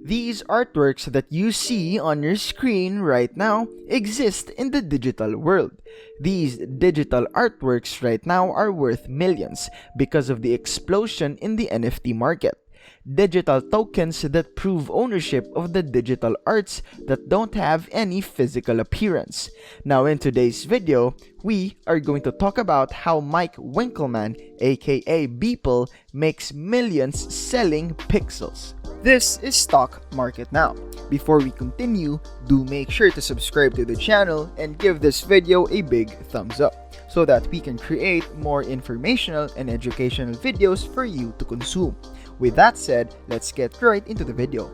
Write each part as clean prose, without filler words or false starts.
These artworks that you see on your screen right now exist in the digital world. These digital artworks right now are worth millions because of the explosion in the NFT market. Digital tokens that prove ownership of the digital arts that don't have any physical appearance. Now in today's video, we are going to talk about how Mike Winkelmann, aka Beeple, makes millions selling pixels. This is Stock Market Now. Before we continue, do make sure to subscribe to the channel and give this video a big thumbs up so that we can create more informational and educational videos for you to consume. With that said, let's get right into the video.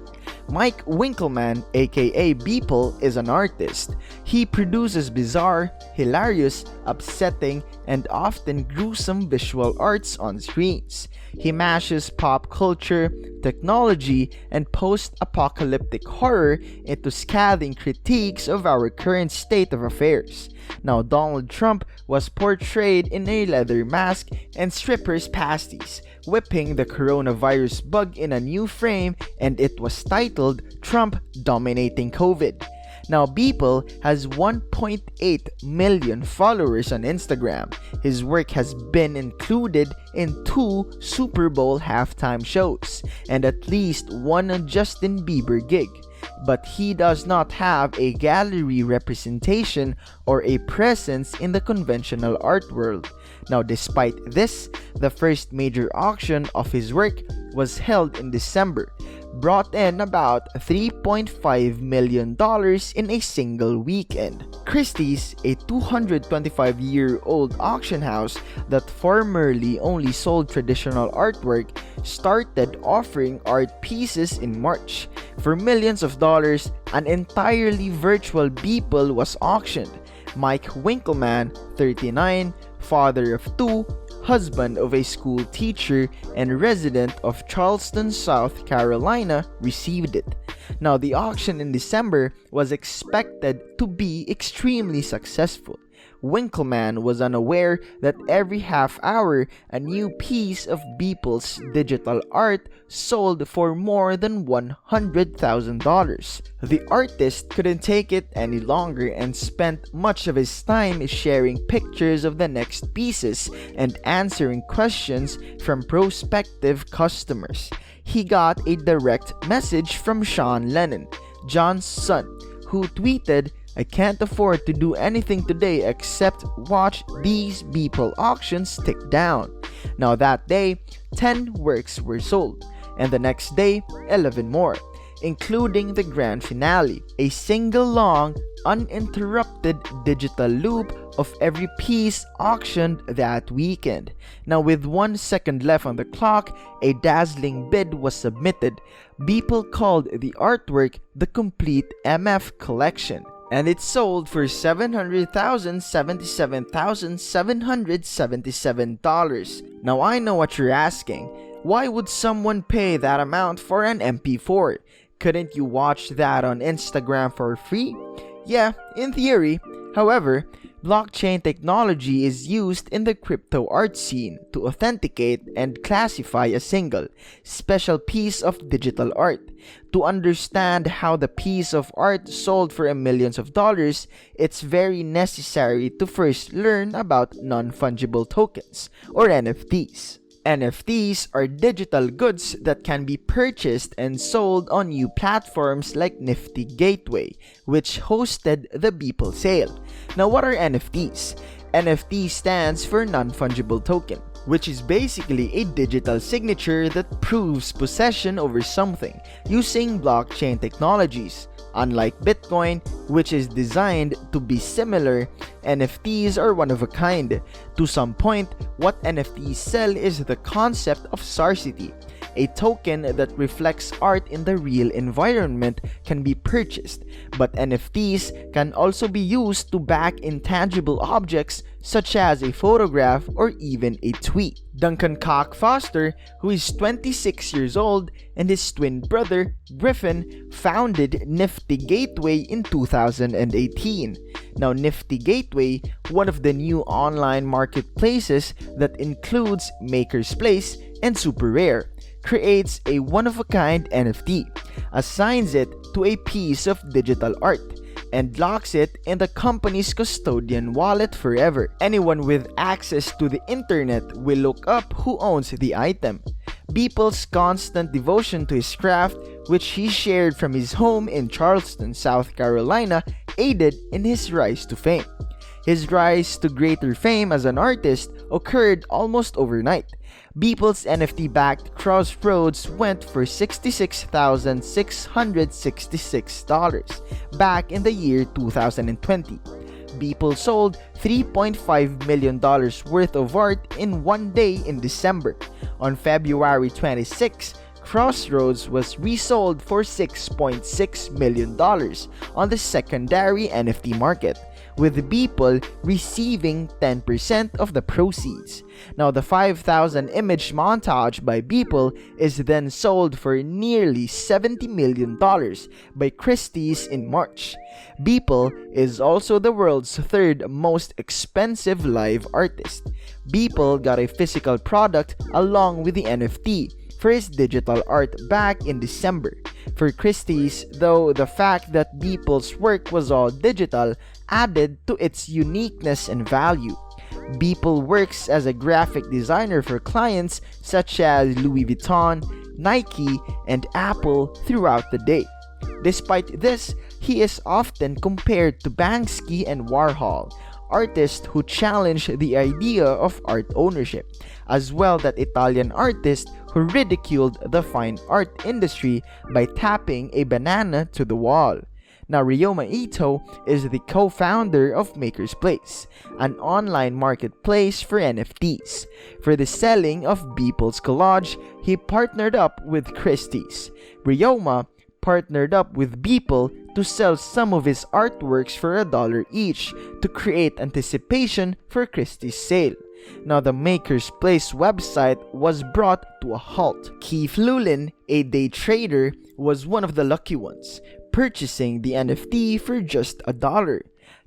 Mike Winkelmann, aka Beeple, is an artist. He produces bizarre, hilarious, upsetting, and often gruesome visual arts on screens. He mashes pop culture, technology, and post-apocalyptic horror into scathing critiques of our current state of affairs. Now, Donald Trump was portrayed in a leather mask and strippers pasties, whipping the coronavirus bug in a new frame, and it was titled Trump Dominating COVID. Now, Beeple has 1.8 million followers on Instagram. His work has been included in 2 Super Bowl halftime shows and at least one Justin Bieber gig. But he does not have a gallery representation or a presence in the conventional art world. Now, despite this, the first major auction of his work was held in December, brought in about $3.5 million in a single weekend. Christie's, a 225-year-old auction house that formerly only sold traditional artwork, started offering art pieces in March. For millions of dollars, an entirely virtual Beeple was auctioned. Mike Winkelmann, 39, father of 2, husband of a school teacher, and resident of Charleston, South Carolina, received it. Now, the auction in December was expected to be extremely successful. Winkelmann was unaware that every half hour, a new piece of Beeple's digital art sold for more than $100,000. The artist couldn't take it any longer and spent much of his time sharing pictures of the next pieces and answering questions from prospective customers. He got a direct message from Sean Lennon, John's son, who tweeted, "I can't afford to do anything today except watch these Beeple auctions tick down." Now that day, 10 works were sold, and the next day, 11 more, including the grand finale, a single long, uninterrupted digital loop of every piece auctioned that weekend. Now, with 1 second left on the clock, a dazzling bid was submitted. Beeple called the artwork the complete MF collection, and it sold for $777,777. Now, I know what you're asking. Why would someone pay that amount for an MP4? Couldn't you watch that on Instagram for free? Yeah, in theory. However, blockchain technology is used in the crypto art scene to authenticate and classify a single, special piece of digital art. To understand how the piece of art sold for millions of dollars, it's very necessary to first learn about non-fungible tokens, or NFTs. NFTs are digital goods that can be purchased and sold on new platforms like Nifty Gateway, which hosted the Beeple sale. Now, what are NFTs? NFT stands for non-fungible token, which is basically a digital signature that proves possession over something using blockchain technologies. Unlike Bitcoin, which is designed to be similar, NFTs are one of a kind. To some point, what NFTs sell is the concept of scarcity. A token that reflects art in the real environment can be purchased, but NFTs can also be used to back intangible objects such as a photograph or even a tweet. Duncan Cock Foster, who is 26 years old, and his twin brother, Griffin, founded Nifty Gateway in 2018. Now, Nifty Gateway, one of the new online marketplaces that includes Maker's Place and Super Rare, creates a one-of-a-kind NFT, assigns it to a piece of digital art, and locks it in the company's custodian wallet forever. Anyone with access to the internet will look up who owns the item. Beeple's constant devotion to his craft, which he shared from his home in Charleston, South Carolina, aided in his rise to fame. His rise to greater fame as an artist occurred almost overnight. Beeple's NFT-backed Crossroads went for $66,666 back in the year 2020. Beeple sold $3.5 million worth of art in one day in December. On February 26, Crossroads was resold for $6.6 million on the secondary NFT market, with Beeple receiving 10% of the proceeds. Now, the 5,000 image montage by Beeple is then sold for nearly $70 million by Christie's in March. Beeple is also the world's third most expensive live artist. Beeple got a physical product along with the NFT for his digital art back in December. For Christie's, though, the fact that Beeple's work was all digital added to its uniqueness and value. Beeple works as a graphic designer for clients such as Louis Vuitton, Nike, and Apple throughout the day. Despite this, he is often compared to Banksy and Warhol, artists who challenge the idea of art ownership, as well as that Italian artist who ridiculed the fine art industry by tapping a banana to the wall. Now, Ryoma Ito is the co-founder of Maker's Place, an online marketplace for NFTs. For the selling of Beeple's collage, he partnered up with Christie's. Ryoma partnered up with Beeple to sell some of his artworks for $1 each to create anticipation for Christie's sale. Now, the Maker's Place website was brought to a halt. Keith Lulin, a day trader, was one of the lucky ones, purchasing the NFT for just $1.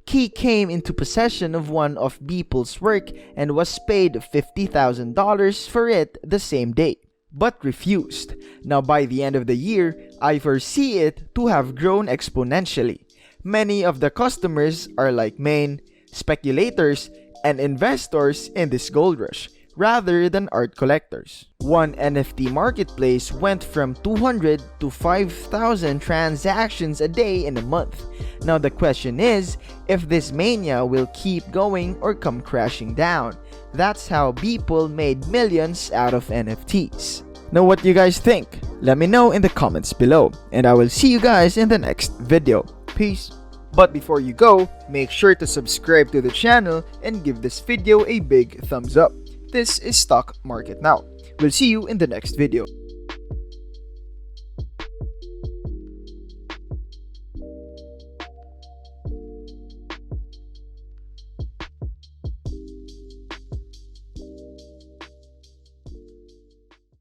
Key came into possession of one of Beeple's work and was paid $50,000 for it the same day, but refused. Now, by the end of the year, I foresee it to have grown exponentially. Many of the customers are like Maine, speculators, and investors in this gold rush, rather than art collectors. One NFT marketplace went from 200 to 5,000 transactions a day in a month. Now the question is, if this mania will keep going or come crashing down. That's how Beeple made millions out of NFTs. Now, what do you guys think? Let me know in the comments below, and I will see you guys in the next video. Peace. But before you go, make sure to subscribe to the channel and give this video a big thumbs up. This is Stock Market Now. We'll see you in the next video.